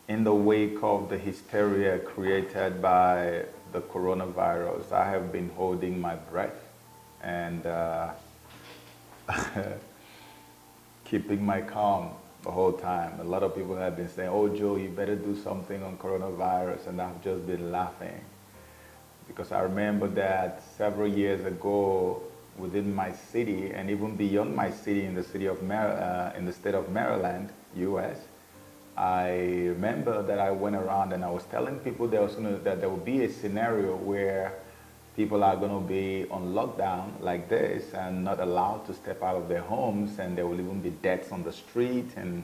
In the wake of the hysteria created by the coronavirus, I have been holding my breath and keeping my calm the whole time. A lot of people have been saying, "Oh, Joe, you better do something on coronavirus," and I've just been laughing because I remember that several years ago within my city and even beyond my city in the in the state of Maryland, U.S., I remember that I went around and I was telling people that there would be a scenario where people are going to be on lockdown like this and not allowed to step out of their homes, and there will even be deaths on the street. And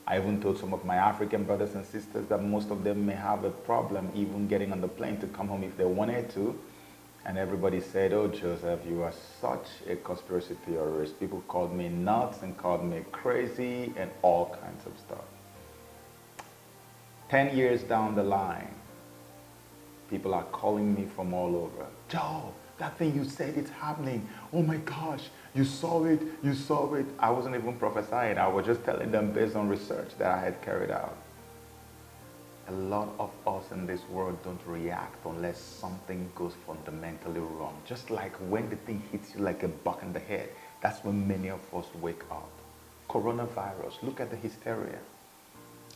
I even told some of my African brothers and sisters that most of them may have a problem even getting on the plane to come home if they wanted to. And everybody said, "Oh, Joseph, you are such a conspiracy theorist." People called me nuts and called me crazy and all kinds of stuff. 10 years down the line, people are calling me from all over. "Joe, that thing you said, it's happening. Oh my gosh, you saw it, you saw it." I wasn't even prophesying. I was just telling them based on research that I had carried out. A lot of us in this world don't react unless something goes fundamentally wrong. Just like when the thing hits you like a buck in the head, that's when many of us wake up. Coronavirus, look at the hysteria.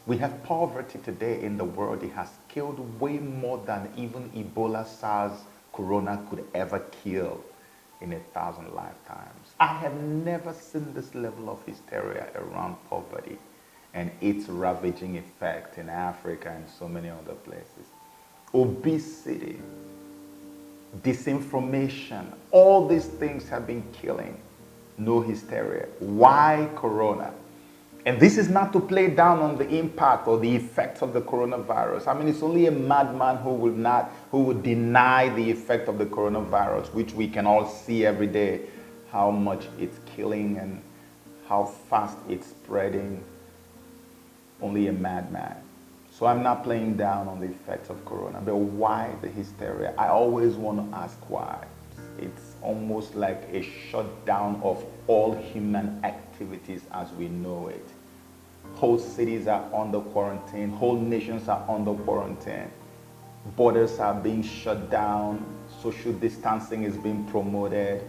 We have poverty today in the world. It has killed way more than even Ebola, SARS, Corona could ever kill in 1,000 lifetimes. I have never seen this level of hysteria around poverty and its ravaging effect in Africa and so many other places. Obesity, disinformation, all these things have been killing. No hysteria. Why Corona? And this is not to play down on the impact or the effects of the coronavirus. I mean, it's only a madman who would deny the effect of the coronavirus, which we can all see every day, how much it's killing and how fast it's spreading. Only a madman. So I'm not playing down on the effects of corona, but why the hysteria? I always want to ask why. It's almost like a shutdown of all human activities as we know it. Whole cities are under quarantine, whole nations are under quarantine. Borders are being shut down, social distancing is being promoted.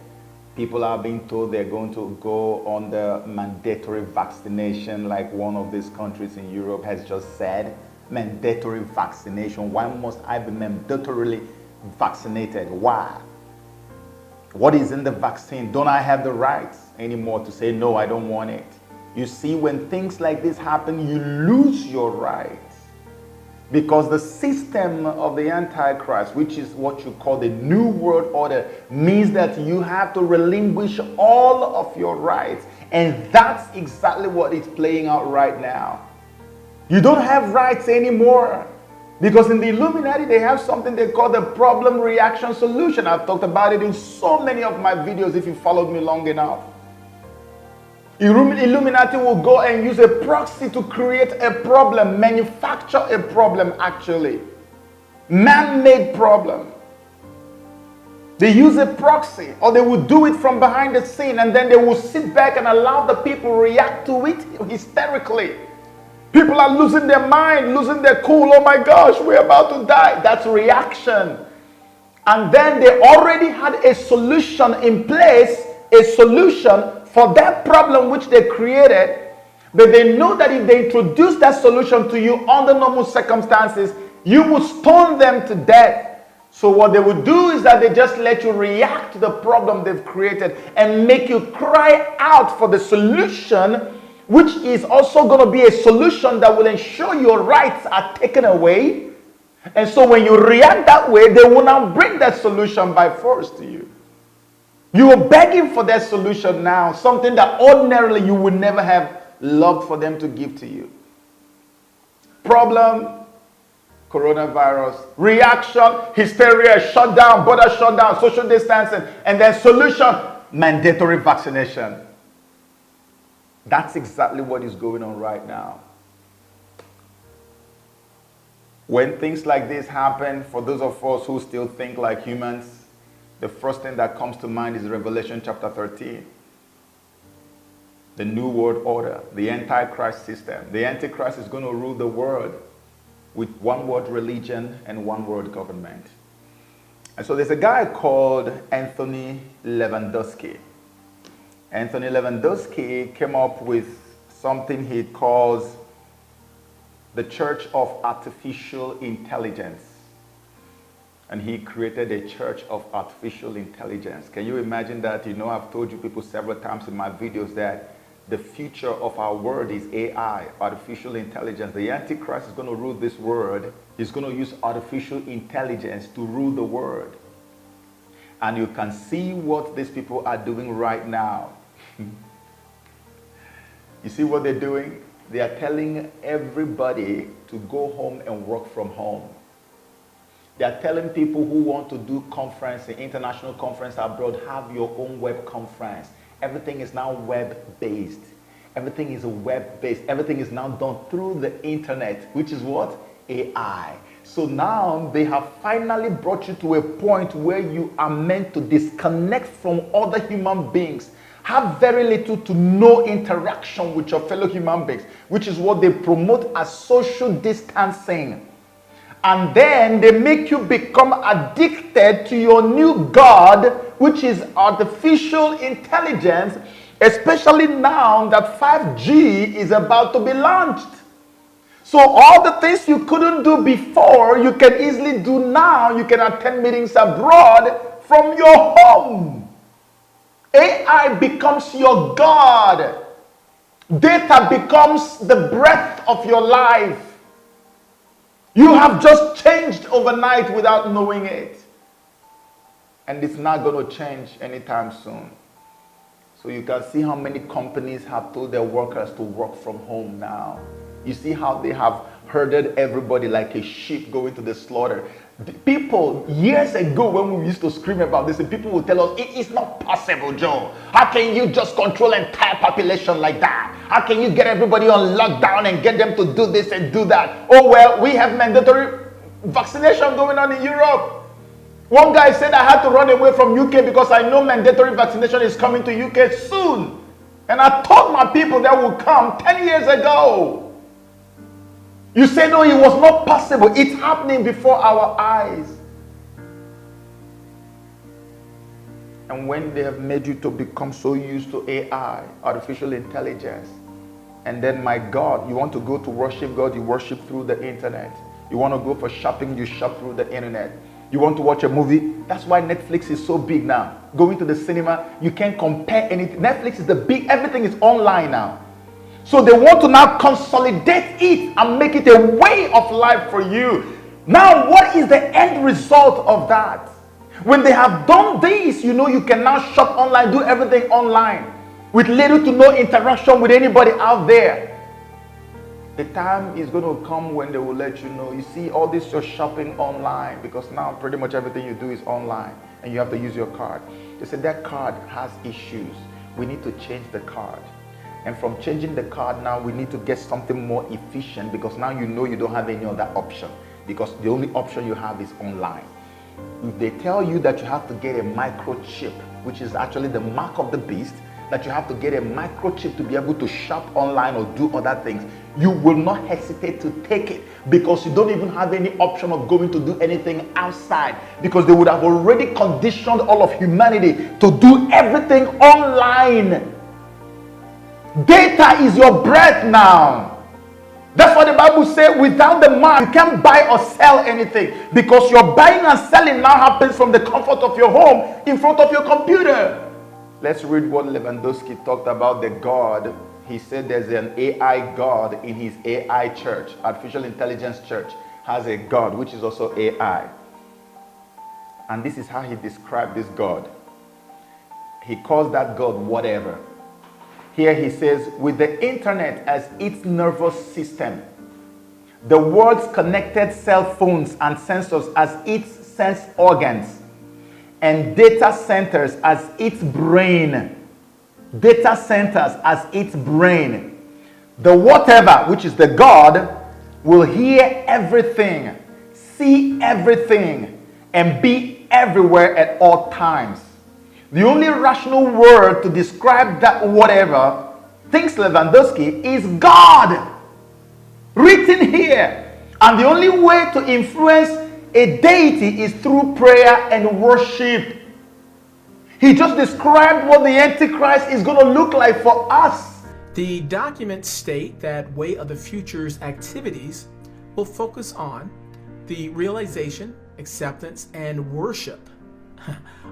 People are being told they're going to go on the mandatory vaccination, like one of these countries in Europe has just said. Mandatory vaccination. Why must I be mandatorily vaccinated? Why? What is in the vaccine? Don't I have the rights anymore to say, no, I don't want it? You see, when things like this happen, you lose your rights. Because the system of the Antichrist, which is what you call the New World Order, means that you have to relinquish all of your rights. And that's exactly what is playing out right now. You don't have rights anymore. Because in the Illuminati, they have something they call the problem reaction solution. I've talked about it in so many of my videos if you followed me long enough. Illuminati will go and use a proxy to create a problem, manufacture a problem actually. Man-made problem. They use a proxy, or they will do it from behind the scene, and then they will sit back and allow the people react to it hysterically. People are losing their mind, losing their cool. Oh my gosh, we're about to die. That's reaction. And then they already had a solution in place, a solution for that problem which they created. But they know that if they introduce that solution to you under normal circumstances, you will stone them to death. So what they would do is that they just let you react to the problem they've created and make you cry out for the solution, which is also going to be a solution that will ensure your rights are taken away. And so when you react that way, they will now bring that solution by force to you. You are begging for that solution now, something that ordinarily you would never have loved for them to give to you. Problem, coronavirus. Reaction, hysteria, shutdown, border shutdown, social distancing. And then solution, mandatory vaccination. That's exactly what is going on right now. When things like this happen, for those of us who still think like humans, the first thing that comes to mind is Revelation chapter 13. The New World Order, the Antichrist system. The Antichrist is going to rule the world. with one word religion and one word government. And so there's a guy called Anthony Lewandowski. Anthony Lewandowski came up with something he calls the Church of Artificial Intelligence. And he created a church of artificial intelligence. Can you imagine that? You know, I've told you people several times in my videos that the future of our world is AI, artificial intelligence. The Antichrist is going to rule this world. He's going to use artificial intelligence to rule the world. And you can see what these people are doing right now. You see what they're doing? They are telling everybody to go home and work from home. They are telling people who want to do conference, an international conference abroad, have your own web conference. Everything is now web-based. Everything is web-based. Everything is now done through the internet, which is what? AI. So now they have finally brought you to a point where you are meant to disconnect from other human beings. Have very little to no interaction with your fellow human beings, which is what they promote as social distancing. And then they make you become addicted to your new God, which is artificial intelligence, especially now that 5G is about to be launched. So all the things you couldn't do before, you can easily do now. You can attend meetings abroad from your home. AI becomes your God. Data becomes the breath of your life. You have just changed overnight without knowing it. And it's not going to change anytime soon. So you can see how many companies have told their workers to work from home now. You see how they have herded everybody like a sheep going to the slaughter. People, years ago when we used to scream about this, and people would tell us, it is not possible, Joe. How can you just control an entire population like that? How can you get everybody on lockdown and get them to do this and do that? Oh, well, we have mandatory vaccination going on in Europe. One guy said I had to run away from UK because I know mandatory vaccination is coming to UK soon. And I told my people that would come 10 years ago. You say, no, it was not possible. It's happening before our eyes. And when they have made you to become so used to AI, artificial intelligence, and then, my God, you want to go to worship God, you worship through the internet. You want to go for shopping, you shop through the internet. You want to watch a movie, that's why Netflix is so big now. Going to the cinema, you can't compare anything. Netflix is the big, everything is online now. So they want to now consolidate it and make it a way of life for you. Now, what is the end result of that? When they have done this, you know, you can now shop online, do everything online with little to no interaction with anybody out there. The time is going to come when they will let you know, you see, all this you're shopping online, because now pretty much everything you do is online and you have to use your card. They said that card has issues. We need to change the card. And from changing the card now, we need to get something more efficient, because now you know you don't have any other option, because the only option you have is online. If they tell you that you have to get a microchip, which is actually the mark of the beast, that you have to get a microchip to be able to shop online or do other things, you will not hesitate to take it, because you don't even have any option of going to do anything outside, because they would have already conditioned all of humanity to do everything online. Data is your breath now. That's what the Bible says. Without the man, you can't buy or sell anything, because your buying and selling now happens from the comfort of your home in front of your computer. Let's read what Lewandowski talked about the God. He said there's an AI God in his AI church. Artificial Intelligence Church has a God which is also AI. And this is how he described this God. He calls that God whatever. Here he says, with the internet as its nervous system, the world's connected cell phones and sensors as its sense organs, and data centers as its brain. Data centers as its brain. The whatever, which is the God, will hear everything, see everything, and be everywhere at all times. The only rational word to describe that whatever, thinks Lewandowski, is God. Written here. And the only way to influence a deity is through prayer and worship. He just described what the Antichrist is going to look like for us. The documents state that Way of the Future's activities will focus on the realization, acceptance, and worship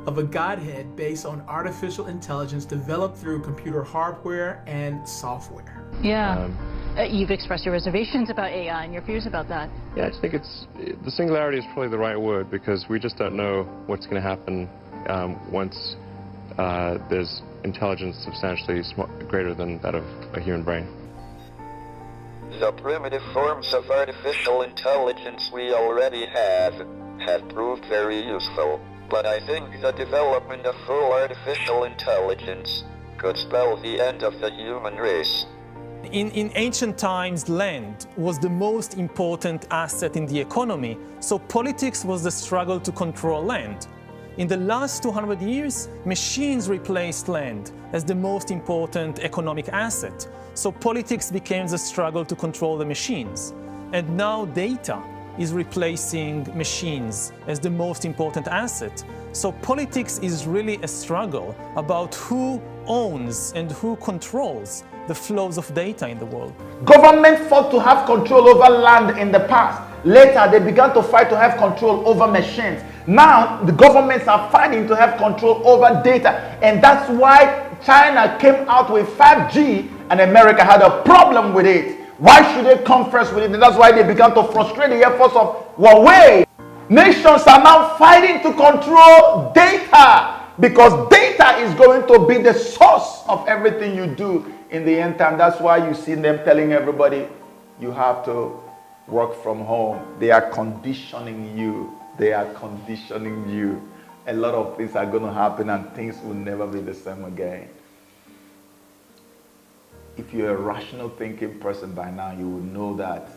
of a Godhead based on artificial intelligence developed through computer hardware and software. Yeah. You've expressed your reservations about AI and your fears about that. Yeah, I just think the singularity is probably the right word, because we just don't know what's going to happen once there's intelligence substantially greater than that of a human brain. The primitive forms of artificial intelligence we already have proved very useful, but I think the development of full artificial intelligence could spell the end of the human race. In ancient times, land was the most important asset in the economy, so politics was the struggle to control land. In the last 200 years, machines replaced land as the most important economic asset, so politics became the struggle to control the machines. And now data is replacing machines as the most important asset. So politics is really a struggle about who owns and who controls the flows of data in the world. Government fought to have control over land in the past. Later, they began to fight to have control over machines. Now, the governments are fighting to have control over data. And that's why China came out with 5G and America had a problem with it. Why should they come first with it? And that's why they began to frustrate the efforts of Huawei. Nations are now fighting to control data, because data is going to be the source of everything you do in the end time. That's why you see them telling everybody you have to work from home. They are conditioning you. They are conditioning you. A lot of things are going to happen and things will never be the same again. If you're a rational thinking person by now, you will know that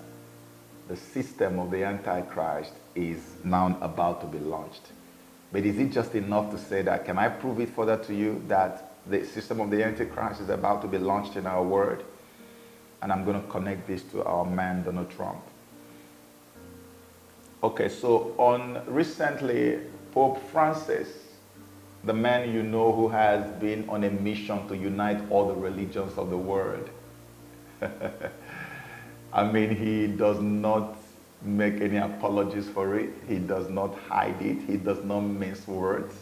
the system of the Antichrist is now about to be launched. But is it just enough to say that? Can I prove it further to you that the system of the Antichrist is about to be launched in our world? And I'm going to connect this to our man, Donald Trump. Okay, so recently, Pope Francis, the man you know who has been on a mission to unite all the religions of the world. I mean, he does not make any apologies for it. He does not hide it. He does not mince words.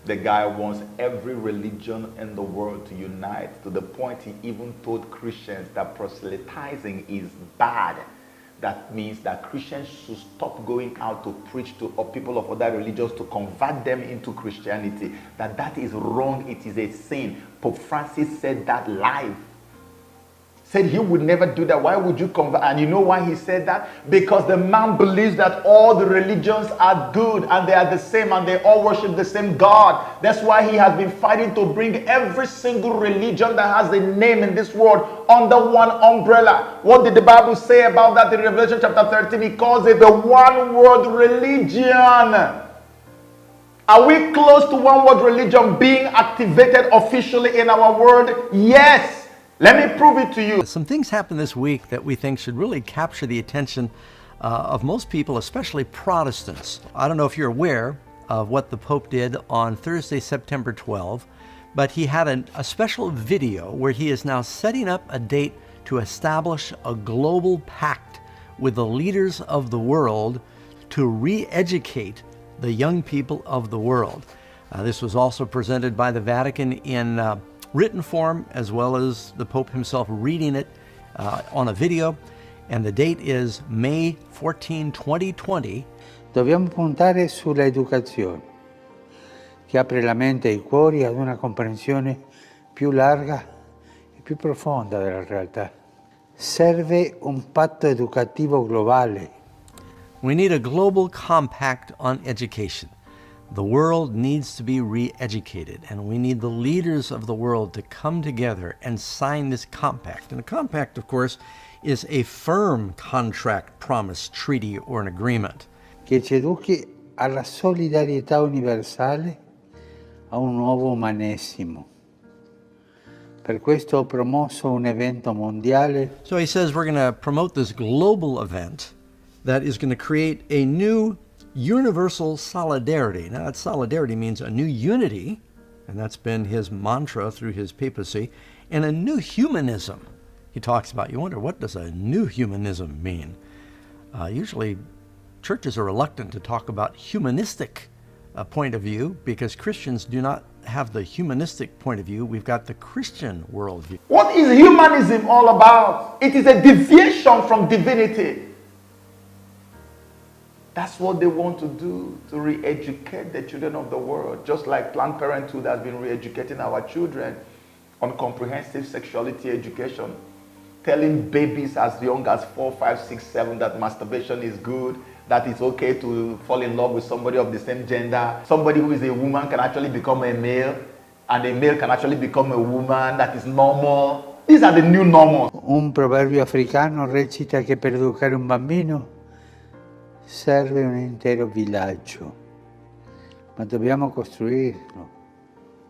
The guy wants every religion in the world to unite, to the point he even told Christians that proselytizing is bad. That means that Christians should stop going out to preach to people of other religions to convert them into Christianity. That is wrong. It is a sin. Pope Francis said that live. Said he would never do that. Why would you convert? And you know why he said that? Because the man believes that all the religions are good and they are the same and they all worship the same God. That's why he has been fighting to bring every single religion that has a name in this world under one umbrella. What did the Bible say about that in Revelation chapter 13? He calls it the one world religion. Are we close to one world religion being activated officially in our world? Yes. Let me prove it to you. Some things happened this week that we think should really capture the attention of most people, especially Protestants. I don't know if you're aware of what the Pope did on Thursday, September 12, but he had a special video where he is now setting up a date to establish a global pact with the leaders of the world to re-educate the young people of the world. This was also presented by the Vatican in written form, as well as the Pope himself reading it on a video. And the date is May 14, 2020. Dobbiamo puntare sulla educazione, che apre la mente e i cuori ad una comprensione più larga e più profonda della realtà. Serve un patto educativo globale. We need a global compact on education. The world needs to be re-educated, and we need the leaders of the world to come together and sign this compact. And a compact, of course, is a firm contract, promise, treaty, or an agreement. Che ci educhi alla solidarietà universale, a un nuovo umanesimo. Per questo ho promosso un evento mondiale. So he says we're going to promote this global event, that is going to create a new universal solidarity. Now, that solidarity means a new unity, and that's been his mantra through his papacy, and a new humanism. He talks about, you wonder, what does a new humanism mean? Usually, churches are reluctant to talk about humanistic point of view because Christians do not have the humanistic point of view. We've got the Christian worldview. What is humanism all about? It is a deviation from divinity. That's what they want to do, to re-educate the children of the world, just like Planned Parenthood has been re-educating our children on comprehensive sexuality education, telling babies as young as 4, 5, 6, 7 that masturbation is good, that it's okay to fall in love with somebody of the same gender. Somebody who is a woman can actually become a male, and a male can actually become a woman. That is normal. These are the new normals. Un proverbio africano recita che per educare un bambino serve un intero villaggio, ma dobbiamo costruirlo,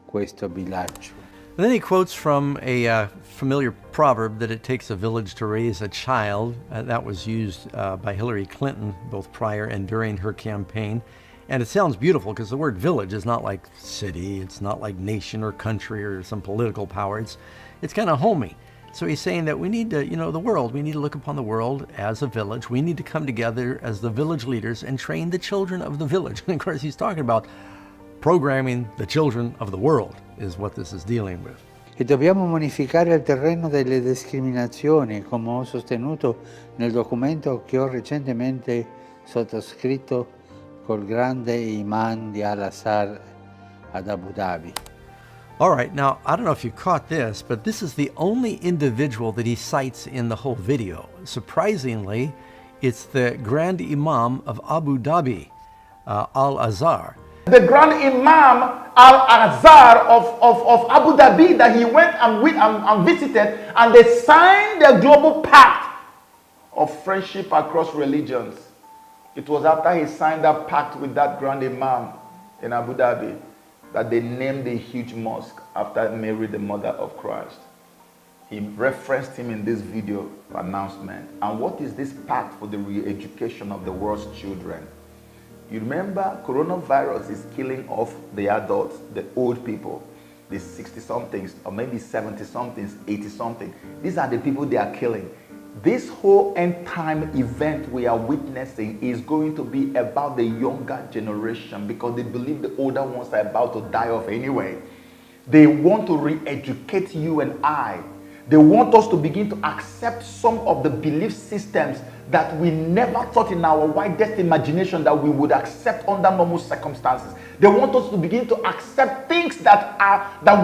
questo villaggio. And then he quotes from a familiar proverb that it takes a village to raise a child. That was used by Hillary Clinton both prior and during her campaign. And it sounds beautiful because the word village is not like city, it's not like nation or country or some political power. It's kind of homey. So he's saying that we need to, the world, we need to look upon the world as a village. We need to come together as the village leaders and train the children of the village. And of course, he's talking about programming the children of the world is what this is dealing with. E dobbiamo bonificare il terreno delle discriminazioni, come ho sostenuto nel documento che ho recentemente sottoscritto col grande imam di Al-Azhar ad Abu Dhabi. All right, now, I don't know if you caught this, but this is the only individual that he cites in the whole video. Surprisingly, it's the Grand Imam of Abu Dhabi, Al-Azhar. The Grand Imam Al-Azhar of Abu Dhabi that he went and visited, and they signed the global pact of friendship across religions. It was after he signed that pact with that Grand Imam in Abu Dhabi that they named a huge mosque after Mary, the mother of Christ. He referenced him in this video announcement. And what is this pact for the re-education of the world's children? You remember, coronavirus is killing off the adults, the old people, the 60-somethings, or maybe 70-somethings, 80-something. These are the people they are killing. This whole end-time event we are witnessing is going to be about the younger generation because they believe the older ones are about to die off anyway. They want to re-educate you and I. They want us to begin to accept some of the belief systems that we never thought in our widest imagination that we would accept under normal circumstances. They want us to begin to accept things that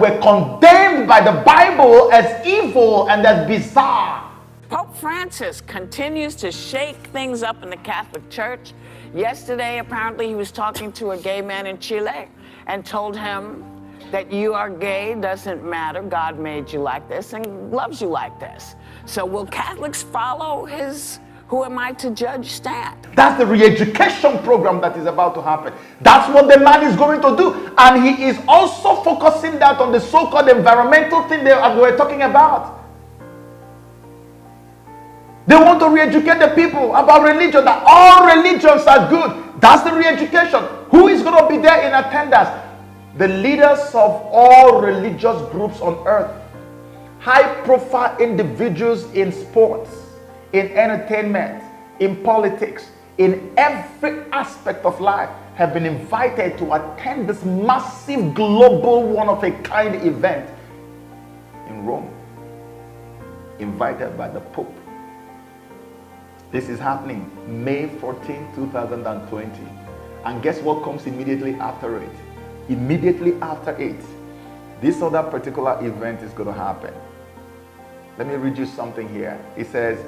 were condemned by the Bible as evil and as bizarre. Pope Francis continues to shake things up in the Catholic Church. Yesterday, apparently, he was talking to a gay man in Chile and told him that you are gay, doesn't matter. God made you like this and loves you like this. So will Catholics follow his who am I to judge stand? That's the re-education program that is about to happen. That's what the man is going to do. And he is also focusing that on the so-called environmental thing they were talking about. They want to re-educate the people about religion, that all religions are good. That's the re-education. Who is going to be there in attendance? The leaders of all religious groups on earth. High-profile individuals in sports, in entertainment, in politics, in every aspect of life have been invited to attend this massive global one-of-a-kind event in Rome, invited by the Pope. This is happening May 14, 2020. And guess what comes immediately after it? Immediately after it, this other particular event is going to happen. Let me read you something here. It says,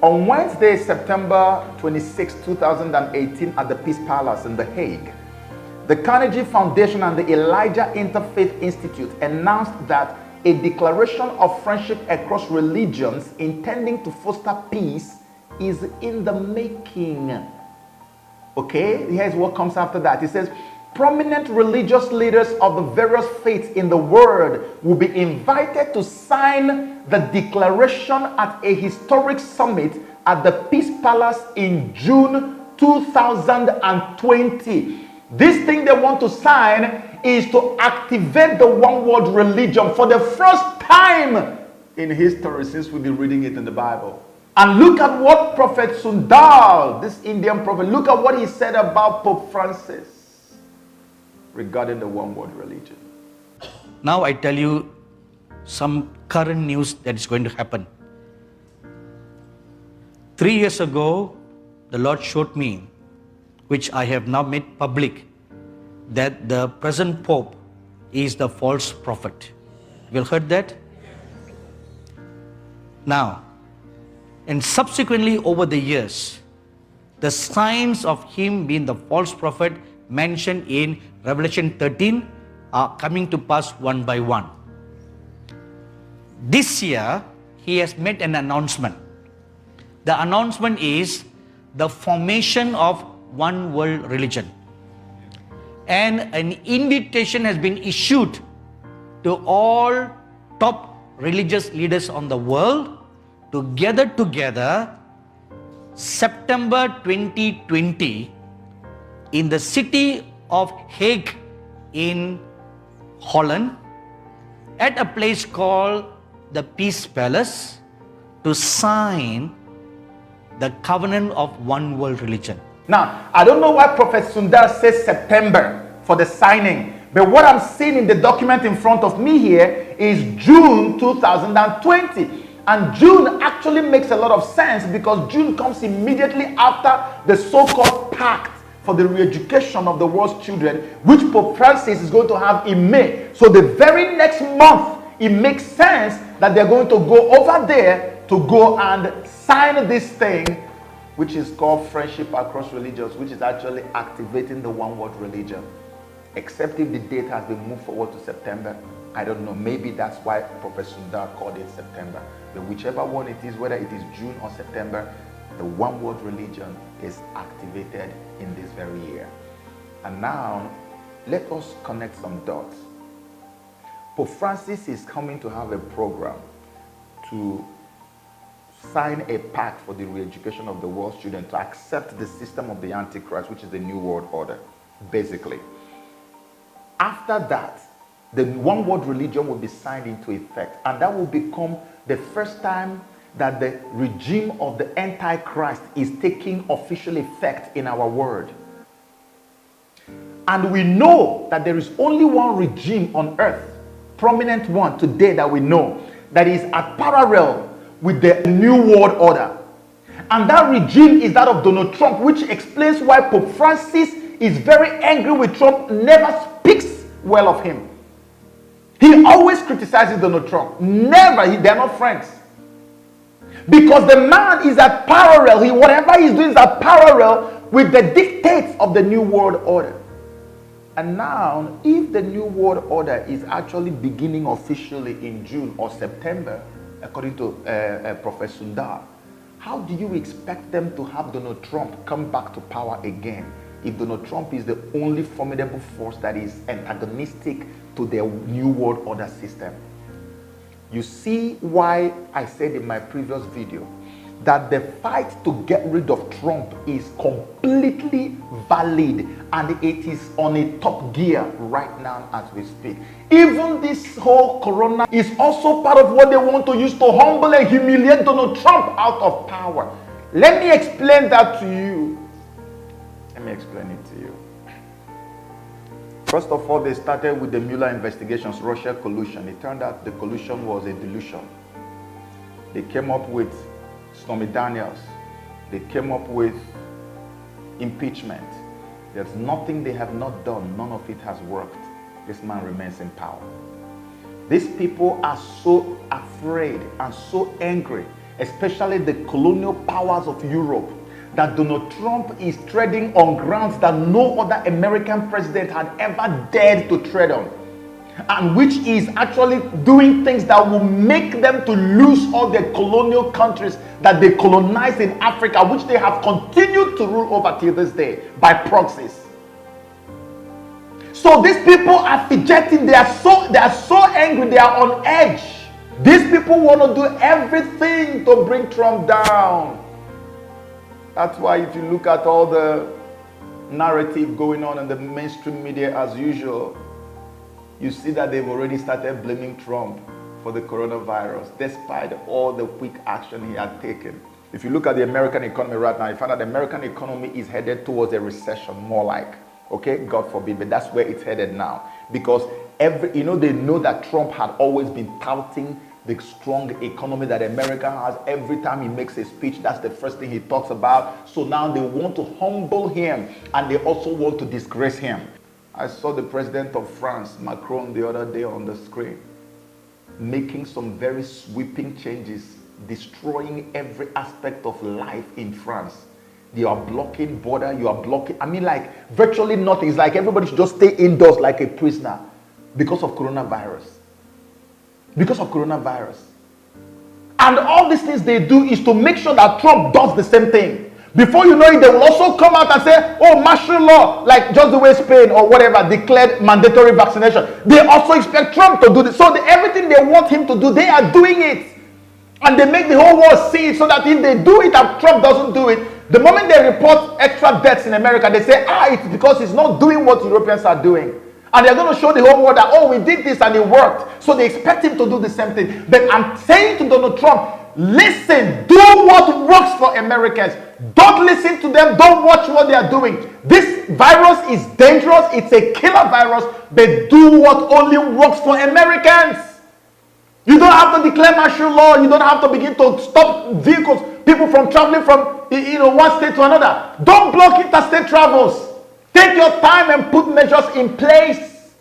on Wednesday, September 26, 2018, at the Peace Palace in The Hague, the Carnegie Foundation and the Elijah Interfaith Institute announced that a declaration of friendship across religions intending to foster peace is in the making. Okay, here's what comes after that. It says, prominent religious leaders of the various faiths in the world will be invited to sign the declaration at a historic summit at the Peace Palace in June 2020. This thing they want to sign is to activate the one world religion for the first time in history since we've been reading it in the Bible. And look at what Prophet Sundar, this Indian prophet, look at what he said about Pope Francis regarding the one world religion. Now I tell you some current news that is going to happen. 3 years ago, the Lord showed me, which I have now made public, that the present Pope is the false prophet. You heard that? Now, and subsequently over the years, the signs of him being the false prophet mentioned in Revelation 13 are coming to pass one by one. This year, he has made an announcement. The announcement is the formation of one world religion. And an invitation has been issued to all top religious leaders on the world to gather together September 2020 in the city of Hague in Holland at a place called the Peace Palace to sign the covenant of one world religion. Now, I don't know why Prophet Sundar says September for the signing, but what I'm seeing in the document in front of me here is June 2020. And June actually makes a lot of sense because June comes immediately after the so-called pact for the re-education of the world's children, which Pope Francis is going to have in May. So the very next month, it makes sense that they're going to go over there to go and sign this thing, which is called Friendship Across Religions, which is actually activating the one world religion. Except if the date has been moved forward to September. I don't know. Maybe that's why Professor Sundar called it September. But whichever one it is, whether it is June or September, the one world religion is activated in this very year. And now, let us connect some dots. Pope Francis is coming to have a program to sign a pact for the re-education of the world's children to accept the system of the Antichrist, which is the New World Order, basically. After that, the one world religion will be signed into effect, and that will become the first time that the regime of the Antichrist is taking official effect in our world. And we know that there is only one regime on earth, prominent one today that we know, that is at parallel with the New World Order. And that regime is that of Donald Trump, which explains why Pope Francis is very angry with Trump, never speaks well of him. He always criticizes Donald Trump. Never. They're not friends. Because the man is at parallel. Whatever he's doing is at parallel with the dictates of the New World Order. And now, if the New World Order is actually beginning officially in June or September, according to Professor Sundar, how do you expect them to have Donald Trump come back to power again if Donald Trump is the only formidable force that is antagonistic to their New World Order system? You see why I said in my previous video that the fight to get rid of Trump is completely valid and it is on a top gear right now as we speak. Even this whole corona is also part of what they want to use to humble and humiliate Donald Trump out of power. Let me explain that to you. Let me explain it to you. First of all, they started with the Mueller investigations, Russia collusion. It turned out the collusion was a delusion. They came up with Stormy Daniels. They came up with impeachment. There's nothing they have not done. None of it has worked. This man remains in power. These people are so afraid and so angry, especially the colonial powers of Europe, that Donald Trump is treading on grounds that no other American president had ever dared to tread on, and which is actually doing things that will make them to lose all their colonial countries that they colonized in Africa, which they have continued to rule over till this day by proxies. So these people are fidgeting. They are so angry. They are on edge. These people want to do everything to bring Trump down. That's why if you look at all the narrative going on in the mainstream media as usual, you see that they've already started blaming Trump for the coronavirus, despite all the quick action he had taken. If you look at the American economy right now, you find that the American economy is headed towards a recession, more like, okay, God forbid, but that's where it's headed now. Because they know that Trump had always been touting the strong economy that America has. Every time he makes a speech, that's the first thing he talks about. So now they want to humble him, and they also want to disgrace him. I saw the president of France, Macron, the other day on the screen, making some very sweeping changes, destroying every aspect of life in France. You are blocking border, you are blocking, like virtually nothing. It's like everybody should just stay indoors like a prisoner because of coronavirus. Because of coronavirus. And all these things they do is to make sure that Trump does the same thing. Before you know it, they will also come out and say, oh, martial law, like just the way Spain or whatever declared mandatory vaccination. They also expect Trump to do this. So everything they want him to do, they are doing it. And they make the whole world see it, so that if they do it and Trump doesn't do it, the moment they report extra deaths in America, they say, it's because he's not doing what Europeans are doing. And they're going to show the whole world that, oh, we did this and it worked. So they expect him to do the same thing. But I'm saying to Donald Trump, listen, do what works for Americans. Don't listen to them. Don't watch what they are doing. This virus is dangerous. It's a killer virus. But do what only works for Americans. You don't have to declare martial law. You don't have to begin to stop vehicles, people from traveling from one state to another. Don't block interstate travels. Take your time and put measures in place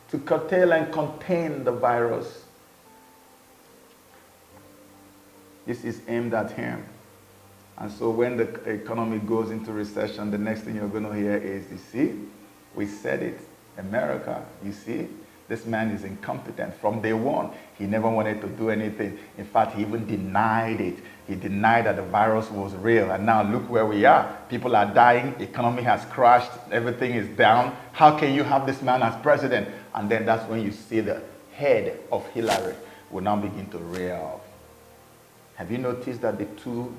to curtail and contain the virus. This is aimed at him. And so when the economy goes into recession, the next thing you're going to hear is, you see, we said it, America, you see, this man is incompetent. From day one, he never wanted to do anything. In fact, he even denied it. He denied that the virus was real. And now look where we are. People are dying. Economy has crashed. Everything is down. How can you have this man as president? And then that's when you see the head of Hillary will now begin to rear up. Have you noticed that the two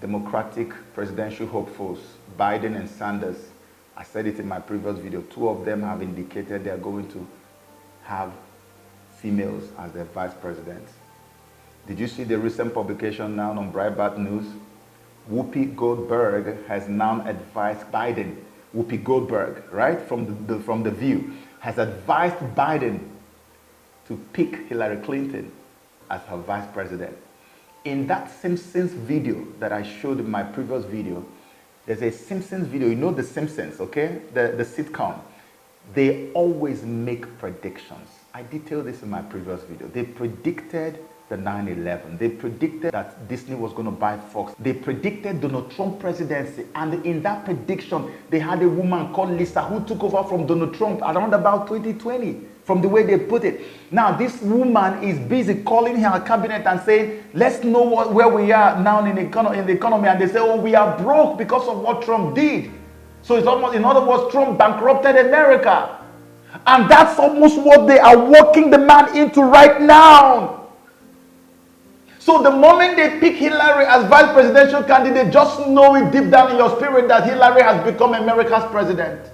Democratic presidential hopefuls, Biden and Sanders, I said it in my previous video, two of them have indicated they are going to have females as their vice presidents. Did you see the recent publication now on Breitbart News? Whoopi Goldberg has now advised Biden, Whoopi Goldberg, right, from the View, has advised Biden to pick Hillary Clinton as her vice president. In that Simpsons video that I showed in my previous video, there's a Simpsons video. You know The Simpsons, okay? The sitcom. They always make predictions. I detailed this in my previous video. They predicted the 9/11. They predicted that Disney was going to buy Fox. They predicted Donald Trump presidency. And in that prediction, they had a woman called Lisa who took over from Donald Trump around about 2020, from the way they put it. Now, this woman is busy calling her cabinet and saying, let's know where we are now in the economy. And they say, oh, we are broke because of what Trump did. So it's almost, in other words, Trump bankrupted America. And that's almost what they are working the man into right now. So the moment they pick Hillary as vice presidential candidate, just know it deep down in your spirit that Hillary has become America's president.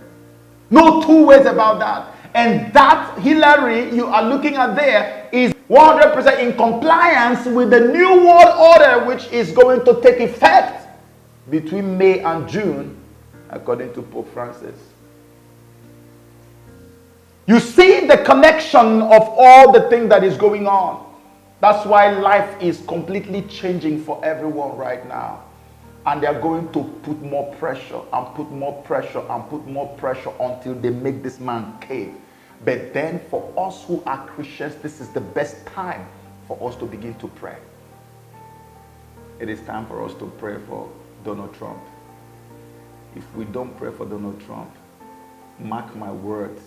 No two ways about that. And that Hillary you are looking at there is 100% in compliance with the New World Order, which is going to take effect between May and June, according to Pope Francis. You see the connection of all the things that is going on. That's why life is completely changing for everyone right now. And they are going to put more pressure and put more pressure and put more pressure until they make this man cave. But then for us who are Christians, this is the best time for us to begin to pray. It is time for us to pray for Donald Trump. If we don't pray for Donald Trump, mark my words,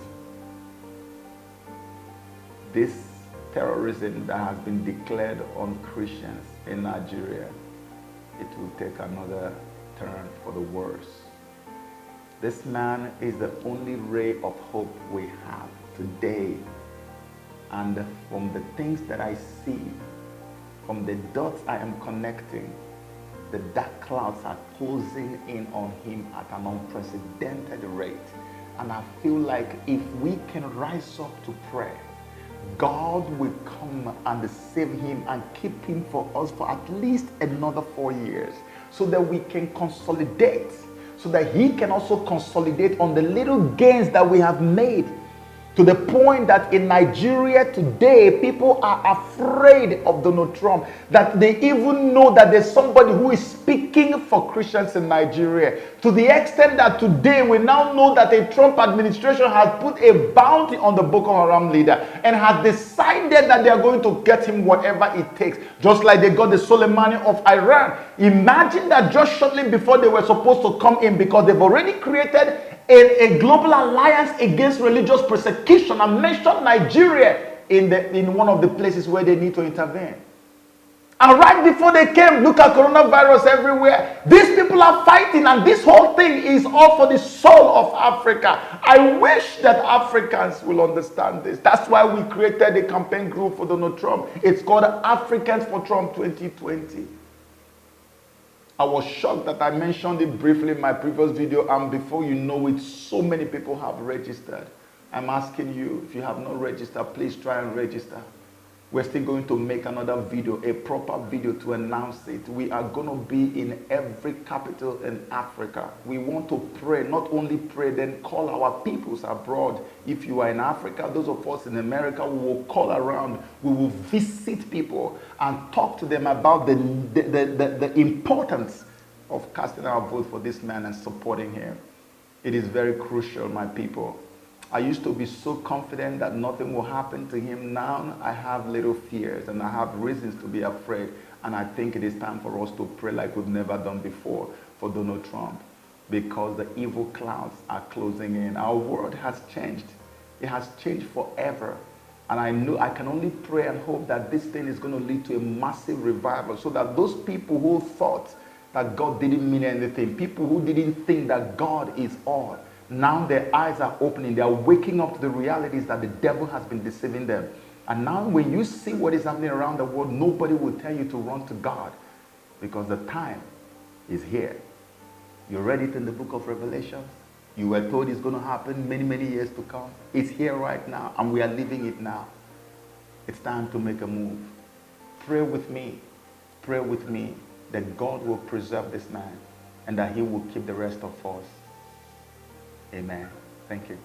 this terrorism that has been declared on Christians in Nigeria, it will take another turn for the worse. This man is the only ray of hope we have today. And from the things that I see, from the dots I am connecting, The dark clouds are closing in on him at an unprecedented rate. And I feel like if we can rise up to pray, God will come and save him and keep him for us for at least another 4 years, so that we can consolidate, so that he can also consolidate on the little gains that we have made, to the point that in Nigeria today, people are afraid of Donald Trump, that they even know that there's somebody who is speaking for Christians in Nigeria, to the extent that today we now know that the Trump administration has put a bounty on the Boko Haram leader and has decided that they are going to get him whatever it takes, just like they got the Soleimani of Iran. Imagine that just shortly before they were supposed to come in, because they've already created a global alliance against religious persecution and mentioned Nigeria in one of the places where they need to intervene. And right before they came, look at coronavirus everywhere. These people are fighting, and this whole thing is all for the soul of Africa. I wish that Africans will understand this. That's why we created a campaign group for Donald Trump. It's called Africans for Trump 2020. I was shocked that I mentioned it briefly in my previous video, and before you know it, so many people have registered. I'm asking you, if you have not registered, please try and register. We're still going to make another video, a proper video to announce it. We are going to be in every capital in Africa. We want to pray, not only pray, then call our peoples abroad. If you are in Africa, those of us in America, we will call around. We will visit people and talk to them about the importance of casting our vote for this man and supporting him. It is very crucial, my people. I used to be so confident that nothing will happen to him. Now I have little fears and I have reasons to be afraid. And I think it is time for us to pray like we've never done before for Donald Trump, because the evil clouds are closing in. Our world has changed. It has changed forever. And I know I can only pray and hope that this thing is going to lead to a massive revival, so that those people who thought that God didn't mean anything, people who didn't think that God is all, now their eyes are opening. They are waking up to the realities that the devil has been deceiving them. And now when you see what is happening around the world, nobody will tell you to run to God, because the time is here. You read it in the book of Revelation. You were told it's going to happen many, many years to come. It's here right now, and we are living it now. It's time to make a move. Pray with me that God will preserve this man and that he will keep the rest of us. Amen. Thank you.